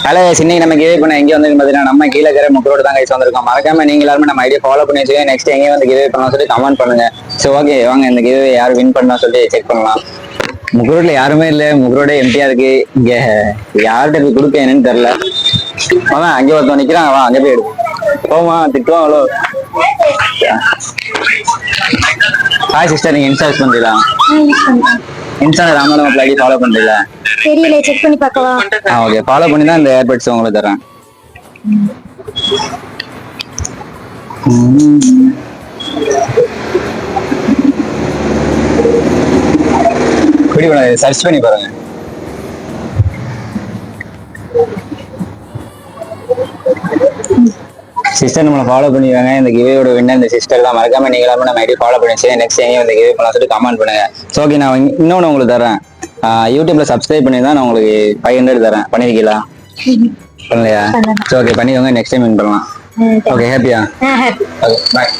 Hello இன்னைக்கு நம்ம கிவே பண்ண எங்கே வந்து பார்த்தீங்கன்னா நம்ம கீழே இருக்கிற முக்கரோடு தான் கைஸ் வந்திருக்கோம். மறக்காம நீங்க எல்லாருமே நம்ம ஐடியா ஃபாலோ பண்ணி வச்சுக்கோங்க. நெக்ஸ்ட் எங்கே வந்து கிவே பண்ணலாம் சொல்லி கமெண்ட் பண்ணுங்க. ஸோ ஓகே வாங்க இந்த கிவே யார் வின் பண்ணா சொல்லி செக் பண்ணலாம். முக்கரோட்ல யாருமே இல்லை, முக்கரோட எம்டியா இருக்கு. இங்க யார்கிட்ட போய் கொடுக்க என்னன்னு தெரியல. அதான் அங்கே ஒருத்தன் நிக்கிறான், வா அங்கே போய் எடுக்கும். போமா திட்டுவான் அவ்வளோ. ஹாய் சிஸ்டர், நீங்க இன்ஸ்டா யூஸ் பண்றீங்களா? இன்ஸ்டா ராமநாதம் ஐடி ஃபாலோ பண்றீங்களா? தெரியல, செக் பண்ணி பார்க்கவா? ஓகே, ஃபாலோ பண்ணி தான் இந்த ஏர்பட்ஸ் உங்களுக்கு தரேன். சர்ச் பண்ணி பாருங்க. சிஸ்டர் நம்மளை ஃபாலோ பண்ணிடுவாங்க. இந்த கிவேயோட வின்னர் இந்த சிஸ்டர் தான். மறக்காம நீங்களாமே நம்ம ஐடி ஃபாலோ பண்ணி வச்சு நெக்ஸ்ட் எங்கேயும் இந்த கிவே பண்ணலாம் சொல்லிட்டு கமெண்ட் பண்ணுங்க. ஸோ ஓகே, நான் இன்னொன்று உங்களுக்கு தரேன். யூடியூப்ல சப்ஸ்கிரைப் பண்ணி தான் நான் உங்களுக்கு 500 தரேன். பண்ணிருக்கீங்களா? பண்ணலையா? ஸோ ஓகே பண்ணிக்கோங்க, நெக்ஸ்ட் டைம் வின் பண்ணலாம். ஓகே ஹாப்பியா? Okay bye.